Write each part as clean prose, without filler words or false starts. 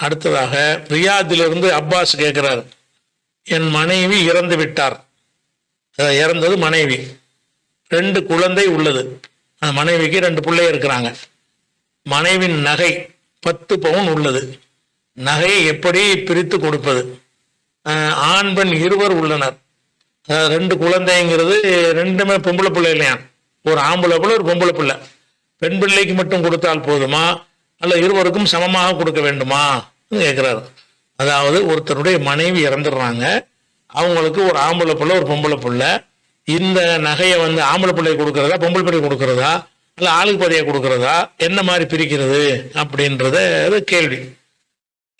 அடுத்ததாக ரியாதிலிருந்து அப்பாஸ் கேட்கிறார், என் மனைவி இறந்து விட்டார். இறந்தது மனைவி, 2 குழந்தை உள்ளது. அந்த மனைவிக்கு 2 பிள்ளை இருக்கிறாங்க. மனைவின் நகை 10 பவுன் உள்ளது. நகையை எப்படி பிரித்து கொடுப்பது? ஆண் பெண் இருவர் உள்ளனர். 2 குழந்தைங்கிறது 2மே பொம்பளை பிள்ளை இல்லையா? ஒரு ஆம்பளை பிள்ளை ஒரு பொம்பளை பிள்ளை. பெண் பிள்ளைக்கு மட்டும் கொடுத்தால் போதுமா அல்ல இருவருக்கும் சமமாக கொடுக்க வேண்டுமா கேட்கிறாரு. அதாவது ஒருத்தருடைய மனைவி இறந்துடுறாங்க, அவங்களுக்கு ஒரு ஆம்பளை பிள்ளை ஒரு பொம்பளை பிள்ளை. இந்த நகையை ஆம்பளை பிள்ளை கொடுக்கறதா பொம்பளை பிள்ளை கொடுக்கறதா அல்ல ஆளுக்கு பதியை கொடுக்கறதா, என்ன மாதிரி பிரிக்கிறது அப்படின்றத கேள்வி.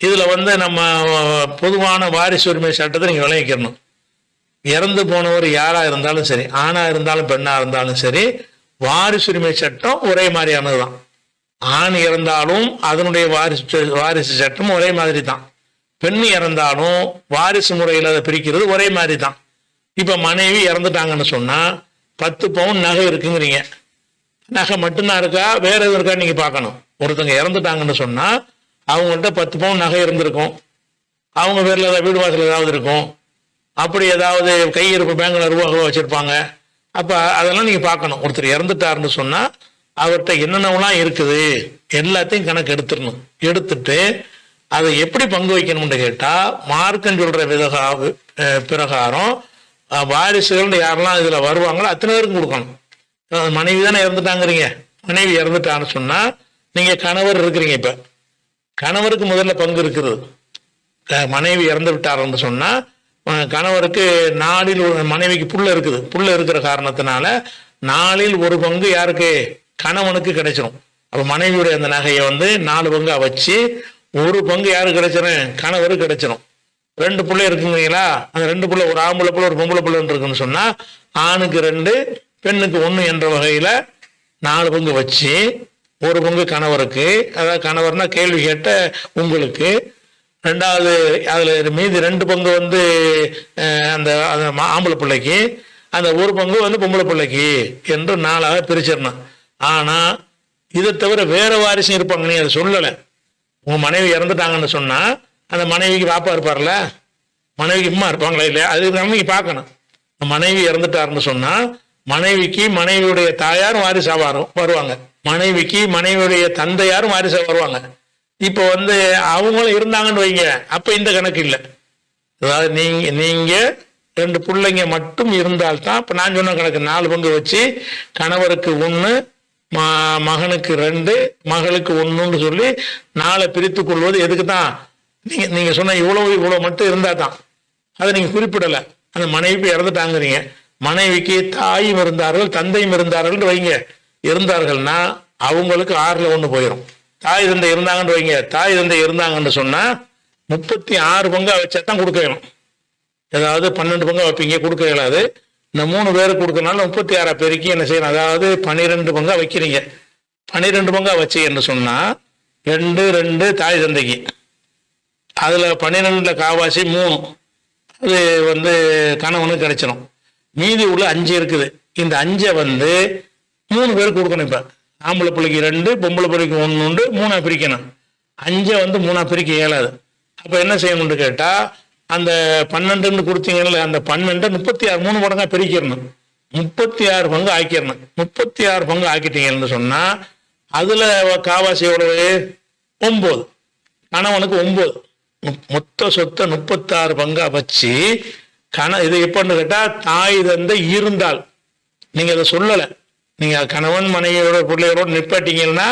இதுல நம்ம பொதுவான வாரிசு உரிமை சட்டத்தை நீங்க விளங்கிக்கணும். இறந்து போனவர் யாரா இருந்தாலும் சரி, ஆணா இருந்தாலும் பெண்ணா இருந்தாலும் சரி, வாரிசுரிமை சட்டம் ஒரே மாதிரியானதுதான். ஆண் இறந்தாலும் அதனுடைய வாரிசு சட்டம் ஒரே மாதிரி தான். பெண் இறந்தாலும் வாரிசு முறையில் அதை பிரிக்கிறது ஒரே மாதிரி தான். இப்ப மனைவி இறந்துட்டாங்கன்னு சொன்னா 10 பவுன் நகை இருக்குங்கிறீங்க. நகை மட்டும்தான் இருக்கா வேற எதுவும் இருக்கா நீங்க பார்க்கணும். ஒருத்தங்க இறந்துட்டாங்கன்னு சொன்னா அவங்கள்ட்ட 10 பவுன் நகை இருந்திருக்கும், அவங்க பேர்ல ஏதாவது வீடு வாசல் ஏதாவது இருக்கும், அப்படி ஏதாவது கையிருப்பு பேங்க்ல ரூபா வச்சிருப்பாங்க. அப்ப அதெல்லாம் நீங்க பார்க்கணும். ஒருத்தர் இறந்துட்டாருன்னு சொன்னா அவர்கிட்ட என்னென்னலாம் இருக்குது எல்லாத்தையும் கணக்கு எடுத்துடணும். எடுத்துட்டு அதை எப்படி பங்கு வைக்கணும்னு கேட்டா மார்க்கம் சொல்ற பிரகாரம் வாரிசுகள் யாரெல்லாம் இதுல வருவாங்களோ அத்தனை பேருக்கும் கொடுக்கணும். மனைவி தானே இறந்துட்டாங்கிறீங்க, மனைவி இறந்துட்டான்னு சொன்னா நீங்க கணவர் இருக்கிறீங்க, இப்ப கணவருக்கு முதல்ல பங்கு இருக்குது. மனைவி இறந்து விட்டாருன்னு சொன்னா கணவருக்கு நாளில் மனைவிக்கு புள்ள இருக்குது, புள்ள இருக்கிற காரணத்தினால நாளில் ஒரு பங்கு யாருக்கு? கணவனுக்கு கிடைச்சிடும். அப்ப மனைவியுடைய அந்த நகையை 4 பங்கா வச்சு ஒரு பங்கு யாருக்கு கிடைச்சிடும்? கணவருக்கு கிடைச்சிடும். 2 பிள்ளை இருக்குங்களா, அந்த 2 பிள்ளை ஒரு ஆம்பளை பிள்ளை ஒரு பொம்பளை பிள்ளை இருக்குன்னு சொன்னா ஆணுக்கு 2 பெண்ணுக்கு 1 என்ற வகையில 4 பங்கு வச்சு ஒரு பங்கு கணவருக்கு, அதாவது கணவர்னா கேள்வி கேட்ட உங்களுக்கு, 2வது அதுல மீதி 2 பங்கு அந்த ஆம்பளை பிள்ளைக்கு, அந்த ஒரு பங்கு பொம்பளை பிள்ளைக்கு என்று 4ஆக பிரிச்சிடணும். ஆனா இதை தவிர வேற வாரிசும் இருப்பாங்க, நீ அதை சொல்லலை. உங்க மனைவி இறந்துட்டாங்கன்னு சொன்னா அந்த மனைவிக்கு பாப்பா இருப்பார்ல, மனைவிக்கு அம்மா இருப்பாங்களா இல்லையா, அது நீங்க பார்க்கணும். மனைவி இறந்துட்டாருன்னு சொன்னா மனைவிக்கு மனைவியுடைய தாயாரும் வாரிசா வருவாங்க, மனைவிக்கு மனைவியுடைய தந்தையாரும் வாரிசா வருவாங்க. இப்போ அவங்களும் இருந்தாங்கன்னு வைங்க, அப்ப இந்த கணக்கு இல்லை. அதாவது நீங்க 2 பிள்ளைங்க மட்டும் இருந்தால்தான் இப்ப நான் சொன்ன கணக்கு 4 பங்கு வச்சு கணவருக்கு 1, மகனுக்கு 2, மகளுக்கு 1ன்னு சொல்லி 4 பிரித்து கொள்வது எதுக்கு தான்? நீங்க சொன்ன இவ்வளவு மட்டும் இருந்தா தான். அதை நீங்க குறிப்பிடல. அந்த மனைவி இறந்துட்டாங்கிறீங்க, மனைவிக்கு தாயும் இருந்தார்கள் தந்தையும் இருந்தார்கள் வைங்க, இருந்தார்கள்னா அவங்களுக்கு 6ல் 1 போயிடும். தாய் தந்தை இருந்தாங்கன்னு வைங்க, தாய் தந்தை இருந்தாங்கன்னு சொன்னா 36 பங்கா வச்சா தான் கொடுக்க வேணும். ஏதாவது 12 பங்கா வைப்பீங்க, கொடுக்க இயலாது. இந்த 3 பேருக்கு கொடுக்கறனால 36 பேருக்கு என்ன செய்யணும்? அதாவது 12 பங்கா வைக்கிறீங்க. 12 பங்கா வச்சீங்கன்னு சொன்னா 2 2 தாய் தந்தைக்கு, அதுல 12ல காவாசி 3 அது கணவனுக்கு கிடைச்சிடும். மீதி உள்ள 5 இருக்குது. இந்த 5 3 பேருக்கு கொடுக்கணும். இப்ப ஆம்பளை பிள்ளைக்கு 2, பொம்பளை பிள்ளைக்கு 1 உண்டு, 3ஆ பிரிக்கணும். 5 3ஆ பிரிக்க இயலாது. அப்ப என்ன செய்யணும்னு கேட்டா அந்த 12ன்னு கொடுத்தீங்கல்ல, அந்த 12 36 3 மடங்கா பிரிக்கிறணும். 36 பங்கு ஆக்கிடணும். 36 பங்கு ஆக்கிட்டீங்கன்னு சொன்னா அதுல காவாசி எவ்வளவு? 9. கணவனுக்கு 9. மொத்த சொத்தை 36 பங்கா வச்சு இது எப்பன்னு கேட்டா தாய் தந்தை இருந்தால், நீங்க அதை சொல்லலை, நீங்க கணவன் மனைவியோட பிள்ளைகளோட நிப்பாட்டீங்கன்னா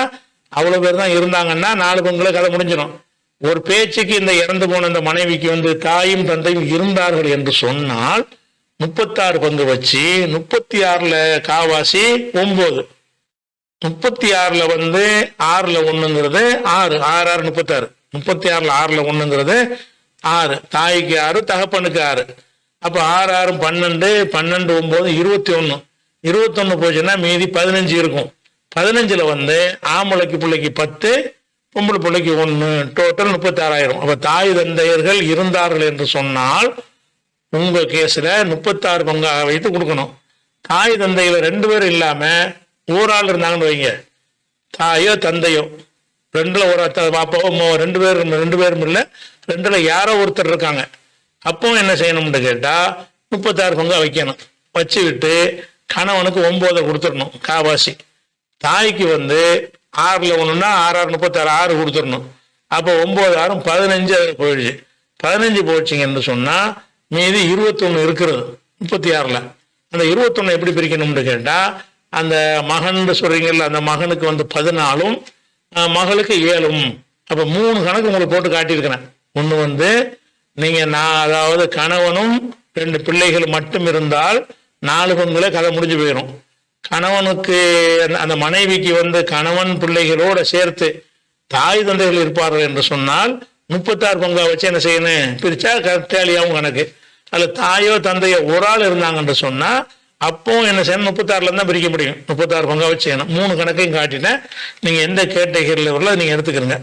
அவ்வளவு பேர் தான் இருந்தாங்கன்னா 4 பங்குல கதை முடிஞ்சிடும். ஒரு பேச்சுக்கு இந்த இறந்து போன இந்த மனைவிக்கு தாயும் தந்தையும் இருந்தார்கள் என்று சொன்னால் 36 பங்கு வச்சு 36ல காவாசி 9, 36ல 6ல் 1ங்கிறது 6, 6 6 36, 36ல 6ல் 1ங்கிறது 6, தாய்க்கு 6 தகப்பனுக்கு 6. அப்ப 6 6 12, 12 9 21, 21 போச்சுன்னா மீதி 15 இருக்கும். 15ல ஆம்பளைக்கு பிள்ளைக்கு 10, பொம்பளை பிள்ளைக்கு 1, டோட்டல் 36,000. அப்ப தாய் தந்தையர்கள் இருந்தார்கள் என்று சொன்னால் உங்க கேஸ்ல 36 பங்காக வைத்து கொடுக்கணும். தாய் தந்தையில 2 பேர் இல்லாம ஒரு ஆள் இருந்தாங்கன்னு வைங்க, தாயோ தந்தையோ ரெண்டுல ஒரு அப்போ ரெண்டு பேரும் இல்லை, ரெண்டுல யாரோ ஒருத்தர் இருக்காங்க. அப்போ என்ன செய்யணும்னு கேட்டா 36 பங்கா வைக்கணும். வச்சு விட்டு கணவனுக்கு 9 கொடுத்துடணும் காவாசி. தாய்க்கு 6ல் 1ன்னா 6 6 36 6 கொடுத்துடணும். அப்போ 9 6 15 போயிடுச்சு. 15 போச்சுங்கன்னு சொன்னா மீதி 21 இருக்கிறது 36ல். அந்த 21 எப்படி பிரிக்கணும்னு கேட்டா, அந்த மகன் சொல்றீங்கல்ல, அந்த மகனுக்கு 14ம் மகளுக்கு 7ம். அப்ப 3 கணக்கு உங்களுக்கு போட்டு காட்டியிருக்கிறேன். ஒண்ணு நீங்க அதாவது கணவனும் 2 பிள்ளைகள் மட்டும் இருந்தால் 4 பங்குல கதை முடிஞ்சு போயிடும். கணவனுக்கு அந்த மனைவிக்கு கணவன் பிள்ளைகளோட சேர்த்து தாய் தந்தைகள் இருப்பார்கள் என்று சொன்னால் 36 பங்கா வச்சு என்ன செய்யணும், பிரிச்சா கட்டாளியாவும் கணக்கு. அதுல தாயோ தந்தையோ ஒரு ஆள் இருந்தாங்கன்னு சொன்னா அப்போ என்ன செய்யணும், 36ல தான் பிரிக்க முடியும். 36 பங்கா வச்சு 3 கணக்கையும் காட்டினேன். நீங்க எந்த கேட்டகரியில் வரல நீங்க எடுத்துக்கிறீங்க.